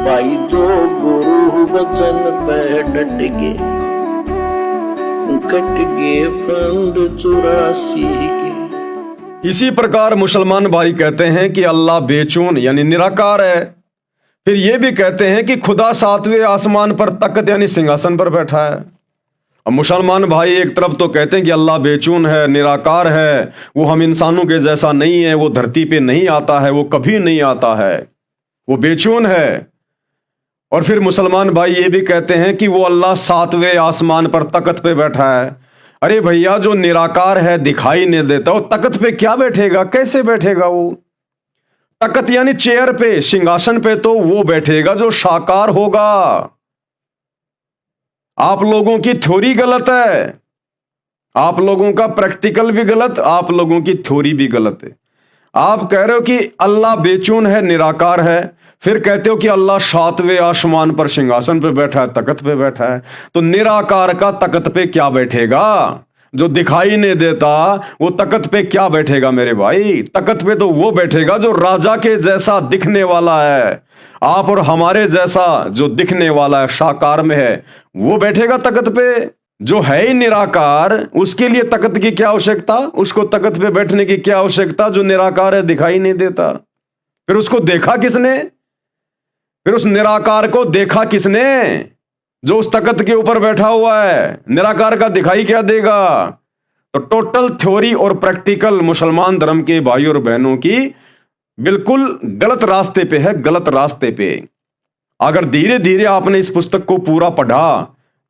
भाई जो गुरु वचन पे डट के कट गए प्राण 84 के। इसी प्रकार मुसलमान भाई कहते हैं कि अल्लाह बेचून यानी निराकार है। फिर ये भी कहते हैं कि खुदा 7वें आसमान पर तख्त यानी सिंहासन पर बैठा है। अब मुसलमान भाई एक तरफ तो कहते हैं कि अल्लाह बेचून है, निराकार है, वो हम इंसानों के जैसा नहीं है, वो धरती पे नहीं आता है, वो कभी नहीं आता है, वो बेचून है। और फिर मुसलमान भाई ये भी कहते हैं कि वो अल्लाह 7वें आसमान पर तख्त पे बैठा है। अरे भैया, जो निराकार है, दिखाई नहीं देता, वो तख्त पे क्या बैठेगा, कैसे बैठेगा? वो तख्त यानी चेयर पे, सिंहासन पे तो वो बैठेगा जो साकार होगा। आप लोगों की थ्योरी गलत है, आप लोगों का प्रैक्टिकल भी गलत, आप लोगों की थ्योरी भी गलत है। आप कह रहे हो कि अल्लाह बेचून है, निराकार है, फिर कहते हो कि अल्लाह 7वें आसमान पर सिंहासन पे बैठा है, तख्त पे बैठा है। तो निराकार का तख्त पे क्या बैठेगा? जो दिखाई नहीं देता वो तख्त पे क्या बैठेगा मेरे भाई? तख्त पे तो वो बैठेगा जो राजा के जैसा दिखने वाला है। आप और हमारे जैसा जो दिखने वाला है, साकार में है, वो बैठेगा तख्त पे। जो है ही निराकार, उसके लिए तख्त की क्या आवश्यकता? उसको तख्त पे बैठने की क्या आवश्यकता? जो निराकार है, दिखाई नहीं देता। फिर उसको देखा किसने? फिर उस निराकार को देखा किसने जो उस तख्त के ऊपर बैठा हुआ है? निराकार का दिखाई क्या देगा? तो टोटल थ्योरी और प्रैक्टिकल मुसलमान धर्म के भाई और बहनों की बिल्कुल गलत रास्ते पे है, गलत रास्ते पे। अगर धीरे धीरे आपने इस पुस्तक को पूरा पढ़ा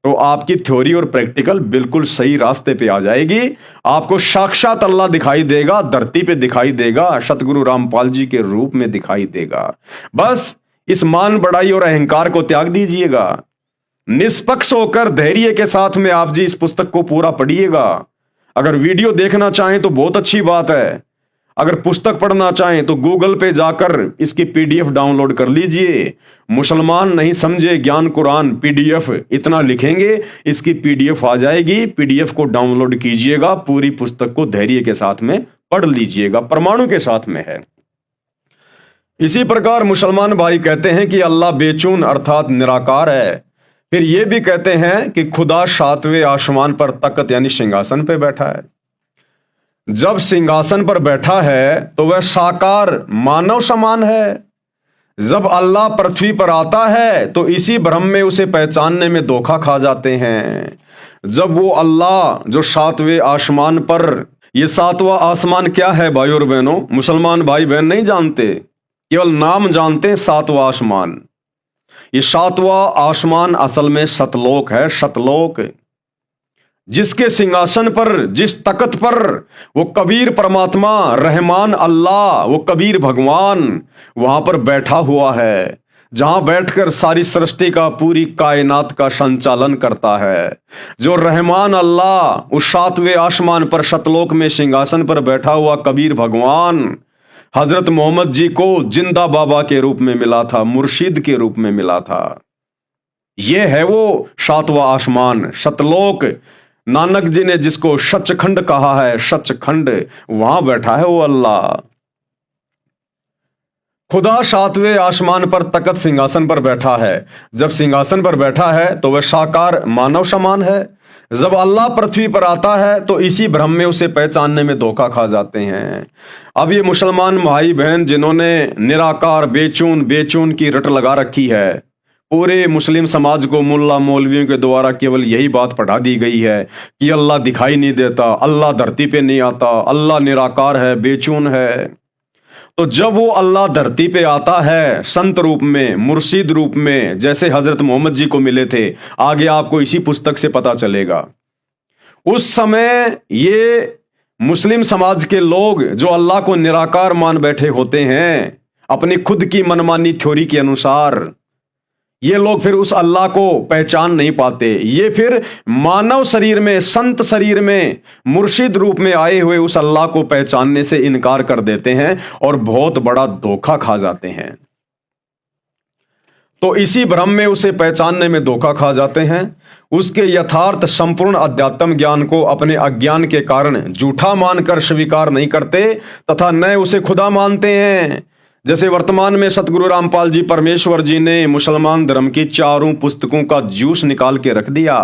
तो आपकी थ्योरी और प्रैक्टिकल बिल्कुल सही रास्ते पे आ जाएगी। आपको साक्षात अल्लाह दिखाई देगा, धरती पे दिखाई देगा, सतगुरु रामपाल जी के रूप में दिखाई देगा। बस इस मान बढ़ाई और अहंकार को त्याग दीजिएगा। निष्पक्ष होकर धैर्य के साथ में आप जी इस पुस्तक को पूरा पढ़िएगा। अगर वीडियो देखना चाहें तो बहुत अच्छी बात है, अगर पुस्तक पढ़ना चाहें तो गूगल पे जाकर इसकी पीडीएफ डाउनलोड कर लीजिए। मुसलमान नहीं समझे ज्ञान कुरान पीडीएफ, इतना लिखेंगे इसकी पीडीएफ आ जाएगी। पीडीएफ को डाउनलोड कीजिएगा, पूरी पुस्तक को धैर्य के साथ में पढ़ लीजिएगा, परमाणु के साथ में है। इसी प्रकार मुसलमान भाई कहते हैं कि अल्लाह बेचून अर्थात निराकार है। फिर यह भी कहते हैं कि खुदा 7वें आसमान पर तख्त यानी सिंहासन पे बैठा है। जब सिंहासन पर बैठा है तो वह साकार मानव समान है। जब अल्लाह पृथ्वी पर आता है तो इसी भ्रम में उसे पहचानने में धोखा खा जाते हैं। जब वो अल्लाह जो 7वें आसमान पर, ये 7वां आसमान क्या है भाई और बहनों? मुसलमान भाई बहन नहीं जानते, केवल नाम जानते हैं 7वां आसमान। ये 7वां आसमान असल में सतलोक है, सतलोक, जिसके सिंहासन पर, जिस तख्त पर वो कबीर परमात्मा रहमान अल्लाह, वो कबीर भगवान वहां पर बैठा हुआ है, जहां बैठकर सारी सृष्टि का, पूरी कायनात का संचालन करता है। जो रहमान अल्लाह उस 7वें आसमान पर सतलोक में सिंहासन पर बैठा हुआ कबीर भगवान हजरत मोहम्मद जी को जिंदा बाबा के रूप में मिला था, मुर्शिद के रूप में मिला था। यह है वो 7वां आसमान, सतलोक। नानक जी ने जिसको सचखंड कहा है, सचखंड, वहां बैठा है वो अल्लाह। खुदा 7वें आसमान पर तख्त सिंहासन पर बैठा है। जब सिंहासन पर बैठा है तो वह साकार मानव समान है। जब अल्लाह पृथ्वी पर आता है तो इसी भ्रम में उसे पहचानने में धोखा खा जाते हैं। अब ये मुसलमान भाई बहन जिन्होंने निराकार बेचून बेचून की रट लगा रखी है, पूरे मुस्लिम समाज को मुल्ला मौलवियों के द्वारा केवल यही बात पढ़ा दी गई है कि अल्लाह दिखाई नहीं देता, अल्लाह धरती पे नहीं आता, अल्लाह निराकार है, बेचून है। तो जब वो अल्लाह धरती पे आता है संत रूप में, मुर्शिद रूप में, जैसे हजरत मोहम्मद जी को मिले थे, आगे आपको इसी पुस्तक से पता चलेगा, उस समय ये मुस्लिम समाज के लोग जो अल्लाह को निराकार मान बैठे होते हैं अपनी खुद की मनमानी थ्योरी के अनुसार, ये लोग फिर उस अल्लाह को पहचान नहीं पाते। ये फिर मानव शरीर में, संत शरीर में, मुर्शिद रूप में आए हुए उस अल्लाह को पहचानने से इनकार कर देते हैं और बहुत बड़ा धोखा खा जाते हैं। तो इसी भ्रम में उसे पहचानने में धोखा खा जाते हैं। उसके यथार्थ संपूर्ण अध्यात्म ज्ञान को अपने अज्ञान के कारण झूठा मानकर स्वीकार नहीं करते तथा न उसे खुदा मानते हैं। जैसे वर्तमान में सतगुरु रामपाल जी परमेश्वर जी ने मुसलमान धर्म की चारों पुस्तकों का जूस निकाल के रख दिया,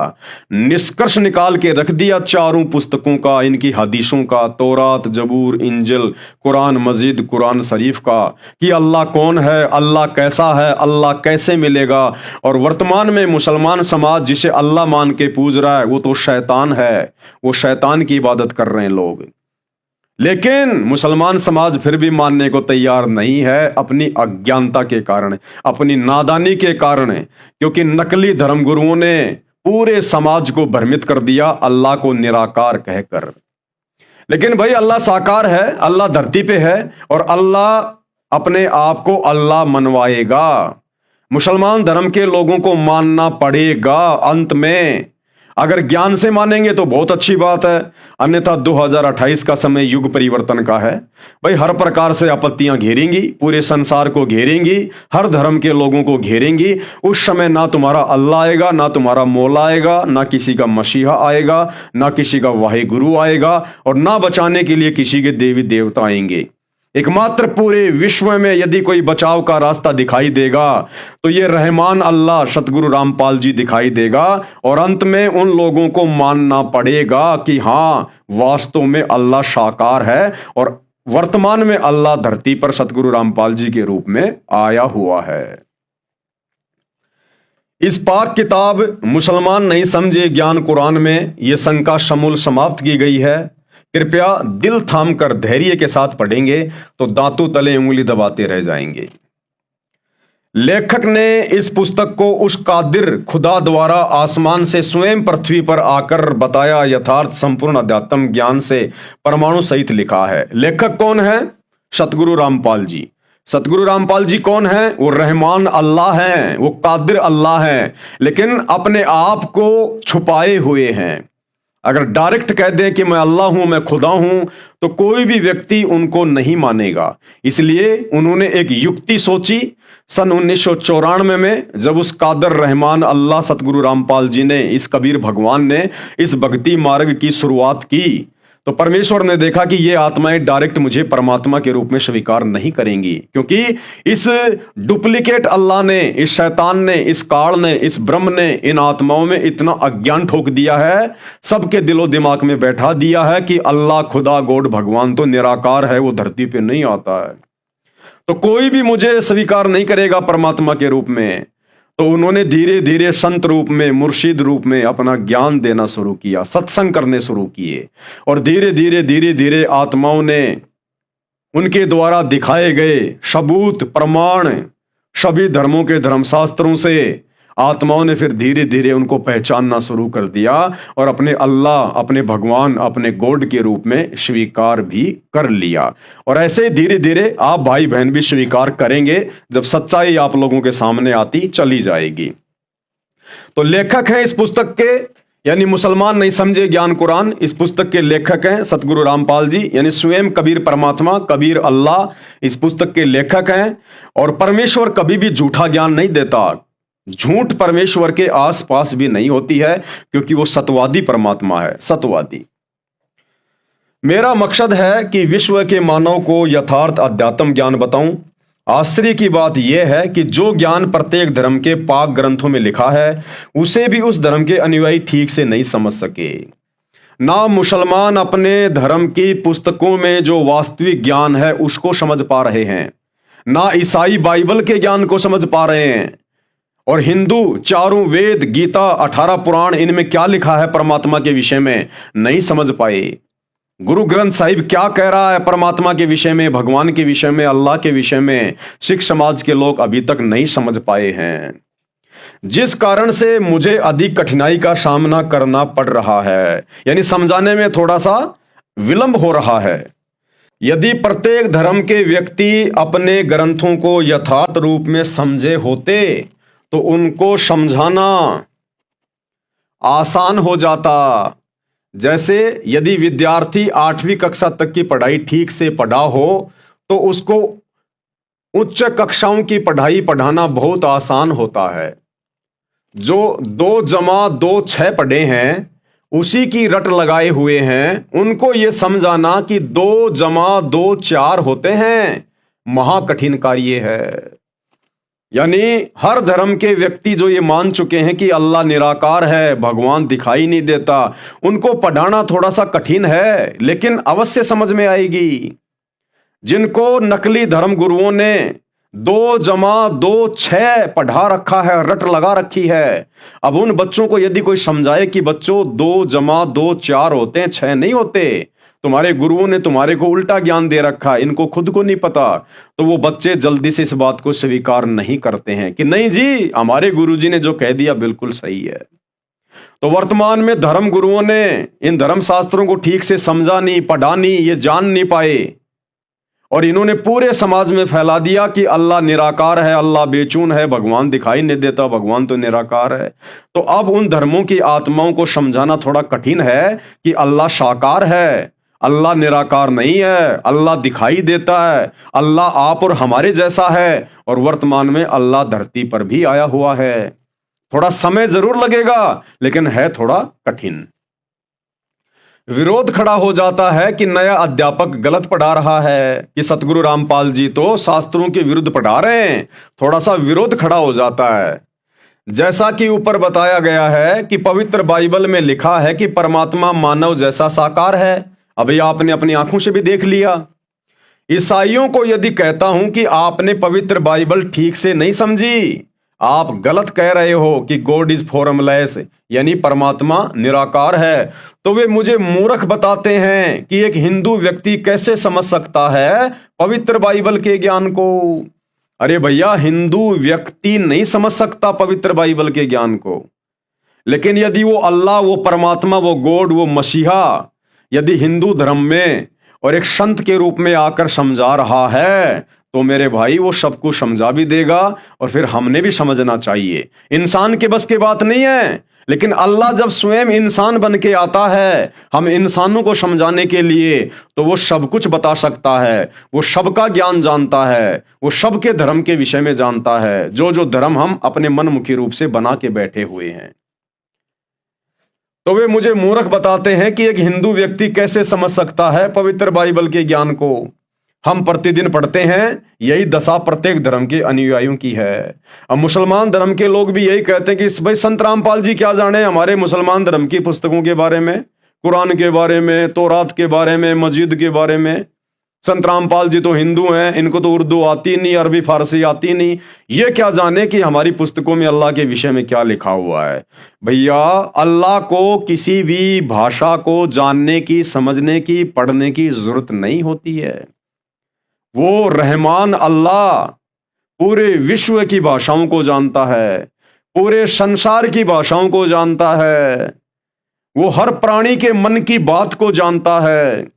निष्कर्ष निकाल के रख दिया चारों पुस्तकों का, इनकी हदीसों का, तौरात, जबूर, इंजिल, कुरान मजीद, कुरान शरीफ का, कि अल्लाह कौन है, अल्लाह कैसा है, अल्लाह कैसे मिलेगा। और वर्तमान में मुसलमान समाज जिसे अल्लाह मान के पूज रहा है वो तो शैतान है, वो शैतान की इबादत कर रहे हैं लोग। लेकिन मुसलमान समाज फिर भी मानने को तैयार नहीं है, अपनी अज्ञानता के कारण, अपनी नादानी के कारण, क्योंकि नकली धर्मगुरुओं ने पूरे समाज को भ्रमित कर दिया अल्लाह को निराकार कहकर। लेकिन भाई अल्लाह साकार है, अल्लाह धरती पे है और अल्लाह अपने आप को अल्लाह मनवाएगा। मुसलमान धर्म के लोगों को मानना पड़ेगा अंत में। अगर ज्ञान से मानेंगे तो बहुत अच्छी बात है, अन्यथा 2028 का समय युग परिवर्तन का है। भाई हर प्रकार से आपत्तियां घेरेंगी, पूरे संसार को घेरेंगी, हर धर्म के लोगों को घेरेंगी। उस समय ना तुम्हारा अल्लाह आएगा, ना तुम्हारा मौला आएगा, ना किसी का मसीहा आएगा, ना किसी का वाहे गुरु आएगा, और ना बचाने के लिए किसी के देवी देवता आएंगे। एकमात्र पूरे विश्व में यदि कोई बचाव का रास्ता दिखाई देगा तो ये रहमान अल्लाह सतगुरु रामपाल जी दिखाई देगा। और अंत में उन लोगों को मानना पड़ेगा कि हां वास्तव में अल्लाह साकार है और वर्तमान में अल्लाह धरती पर सतगुरु रामपाल जी के रूप में आया हुआ है। इस पाक किताब मुसलमान नहीं समझे ज्ञान कुरान में ये शंका समूल समाप्त की गई है। कृपया दिल थाम कर धैर्य के साथ पढ़ेंगे तो दांतों तले उंगली दबाते रह जाएंगे। लेखक ने इस पुस्तक को उस कादिर खुदा द्वारा आसमान से स्वयं पृथ्वी पर आकर बताया यथार्थ संपूर्ण अध्यात्म ज्ञान से परमाणु सहित लिखा है। लेखक कौन है? सतगुरु रामपाल जी। सतगुरु रामपाल जी कौन है? वो रहमान अल्लाह हैं, वो कादिर अल्लाह हैं, लेकिन अपने आप को छुपाए हुए हैं। अगर डायरेक्ट कह दें कि मैं अल्लाह हूं, मैं खुदा हूं, तो कोई भी व्यक्ति उनको नहीं मानेगा। इसलिए उन्होंने एक युक्ति सोची सन 1994 में, जब उस कादर रहमान अल्लाह सतगुरु रामपाल जी ने, इस कबीर भगवान ने इस भक्ति मार्ग की शुरुआत की, तो परमेश्वर ने देखा कि ये आत्माएं डायरेक्ट मुझे परमात्मा के रूप में स्वीकार नहीं करेंगी, क्योंकि इस डुप्लीकेट अल्लाह ने, इस शैतान ने, इस काल ने, इस ब्रह्म ने इन आत्माओं में इतना अज्ञान ठोक दिया है, सबके दिलो दिमाग में बैठा दिया है कि अल्लाह खुदा गॉड भगवान तो निराकार है, वो धरती पे नहीं आता है, तो कोई भी मुझे स्वीकार नहीं करेगा परमात्मा के रूप में। तो उन्होंने धीरे धीरे संत रूप में, मुर्शिद रूप में अपना ज्ञान देना शुरू किया, सत्संग करने शुरू किए, और धीरे धीरे आत्माओं ने उनके द्वारा दिखाए गए सबूत प्रमाण सभी धर्मों के धर्मशास्त्रों से आत्माओं ने फिर धीरे धीरे उनको पहचानना शुरू कर दिया और अपने अल्लाह, अपने भगवान, अपने गॉड के रूप में स्वीकार भी कर लिया। और ऐसे धीरे धीरे आप भाई बहन भी स्वीकार करेंगे जब सच्चाई आप लोगों के सामने आती चली जाएगी। तो लेखक हैं इस पुस्तक के, यानी मुसलमान नहीं समझे ज्ञान कुरान, इस पुस्तक के लेखक हैं सतगुरु रामपाल जी, यानी स्वयं कबीर परमात्मा, कबीर अल्लाह इस पुस्तक के लेखक हैं। और परमेश्वर कभी भी झूठा ज्ञान नहीं देता, झूठ परमेश्वर के आसपास भी नहीं होती है, क्योंकि वो सतवादी परमात्मा है, सतवादी। मेरा मकसद है कि विश्व के मानव को यथार्थ अध्यात्म ज्ञान बताऊं। आश्चर्य की बात यह है कि जो ज्ञान प्रत्येक धर्म के पाक ग्रंथों में लिखा है, उसे भी उस धर्म के अनुयायी ठीक से नहीं समझ सके। ना मुसलमान अपने धर्म की पुस्तकों में जो वास्तविक ज्ञान है उसको समझ पा रहे हैं, ना ईसाई बाइबल के ज्ञान को समझ पा रहे हैं, और हिंदू चारों वेद, गीता, 18 पुराण, इनमें क्या लिखा है परमात्मा के विषय में नहीं समझ पाए। गुरु ग्रंथ साहिब क्या कह रहा है परमात्मा के विषय में, भगवान के विषय में, अल्लाह के विषय में, सिख समाज के लोग अभी तक नहीं समझ पाए हैं, जिस कारण से मुझे अधिक कठिनाई का सामना करना पड़ रहा है, यानी समझाने में थोड़ा सा विलंब हो रहा है। यदि प्रत्येक धर्म के व्यक्ति अपने ग्रंथों को यथार्थ रूप में समझे होते तो उनको समझाना आसान हो जाता। जैसे यदि विद्यार्थी 8वीं कक्षा तक की पढ़ाई ठीक से पढ़ा हो तो उसको उच्च कक्षाओं की पढ़ाई पढ़ाना बहुत आसान होता है। जो 2 जमा 2 6 पढ़े हैं, उसी की रट लगाए हुए हैं, उनको यह समझाना कि 2 जमा 2 4 होते हैं, महाकठिन कार्य है। यानी हर धर्म के व्यक्ति जो ये मान चुके हैं कि अल्लाह निराकार है, भगवान दिखाई नहीं देता, उनको पढ़ाना थोड़ा सा कठिन है, लेकिन अवश्य समझ में आएगी। जिनको नकली धर्म गुरुओं ने 2 जमा 2 6 पढ़ा रखा है, रट लगा रखी है, अब उन बच्चों को यदि कोई समझाए कि बच्चों 2 जमा 2 4 होते हैं, 6 नहीं होते, तुम्हारे गुरुओं ने तुम्हारे को उल्टा ज्ञान दे रखा है, इनको खुद को नहीं पता, तो वो बच्चे जल्दी से इस बात को स्वीकार नहीं करते हैं कि नहीं जी, हमारे गुरुजी ने जो कह दिया बिल्कुल सही है। तो वर्तमान में धर्म गुरुओं ने इन धर्म शास्त्रों को ठीक से समझा नहीं, पढ़ा नहीं, ये जान नहीं पाए, और इन्होंने पूरे समाज में फैला दिया कि अल्लाह निराकार है, अल्लाह बेचून है, भगवान दिखाई नहीं देता, भगवान तो निराकार है। तो अब उन धर्मों की आत्माओं को समझाना थोड़ा कठिन है कि अल्लाह साकार है, अल्लाह निराकार नहीं है, अल्लाह दिखाई देता है, अल्लाह आप और हमारे जैसा है, और वर्तमान में अल्लाह धरती पर भी आया हुआ है। थोड़ा समय जरूर लगेगा, लेकिन है थोड़ा कठिन। विरोध खड़ा हो जाता है कि नया अध्यापक गलत पढ़ा रहा है, कि सतगुरु रामपाल जी तो शास्त्रों के विरुद्ध पढ़ा रहे हैं, थोड़ा सा विरोध खड़ा हो जाता है। जैसा कि ऊपर बताया गया है कि पवित्र बाइबल में लिखा है कि परमात्मा मानव जैसा साकार है। अभी आपने अपनी आंखों से भी देख लिया। ईसाइयों को यदि कहता हूं कि आपने पवित्र बाइबल ठीक से नहीं समझी, आप गलत कह रहे हो कि गॉड इज फॉर्मलेस, यानी परमात्मा निराकार है, तो वे मुझे मूर्ख बताते हैं कि एक हिंदू व्यक्ति कैसे समझ सकता है पवित्र बाइबल के ज्ञान को। अरे भैया, हिंदू व्यक्ति नहीं समझ सकता पवित्र बाइबल के ज्ञान को, लेकिन यदि वो अल्लाह, वो परमात्मा, वो गॉड, वो मसीहा यदि हिंदू धर्म में और एक संत के रूप में आकर समझा रहा है, तो मेरे भाई वो सबको समझा भी देगा, और फिर हमने भी समझना चाहिए। इंसान के बस की बात नहीं है, लेकिन अल्लाह जब स्वयं इंसान बन के आता है हम इंसानों को समझाने के लिए, तो वो सब कुछ बता सकता है, वो सबका ज्ञान जानता है, वो सबके धर्म के विषय में जानता है, जो जो धर्म हम अपने मनमुखी रूप से बना के बैठे हुए हैं। तो वे मुझे मूर्ख बताते हैं कि एक हिंदू व्यक्ति कैसे समझ सकता है पवित्र बाइबल के ज्ञान को। हम प्रतिदिन पढ़ते हैं, यही दशा प्रत्येक धर्म के अनुयायियों की है। अब मुसलमान धर्म के लोग भी यही कहते हैं कि भाई संत रामपाल जी क्या जाने हमारे मुसलमान धर्म की पुस्तकों के बारे में, कुरान के बारे में, तौरात के बारे में, मस्जिद के बारे में। संत रामपाल जी तो हिंदू हैं, इनको तो उर्दू आती नहीं, अरबी फारसी आती नहीं, ये क्या जाने कि हमारी पुस्तकों में अल्लाह के विषय में क्या लिखा हुआ है। भैया, अल्लाह को किसी भी भाषा को जानने की, समझने की, पढ़ने की जरूरत नहीं होती है। वो रहमान अल्लाह पूरे विश्व की भाषाओं को जानता है, पूरे संसार की भाषाओं को जानता है, वो हर प्राणी के मन की बात को जानता है,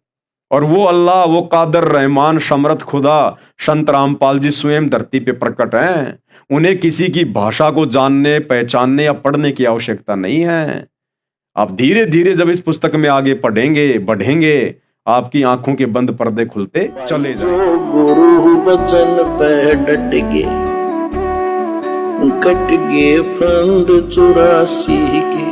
और वो अल्लाह, वो कादर रहमान समर्थ खुदा संत रामपाल जी स्वयं धरती पे प्रकट हैं। उन्हें किसी की भाषा को जानने, पहचानने या पढ़ने की आवश्यकता नहीं है। आप धीरे धीरे जब इस पुस्तक में आगे पढ़ेंगे, बढ़ेंगे, आपकी आंखों के बंद पर्दे खुलते चले जाएंगे। जो गुरु बचन पे डट गए, कट गए फंद 84 के,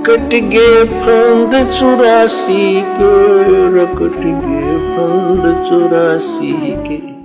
कट गए फंद 84 के, कट गए फंद 84 के।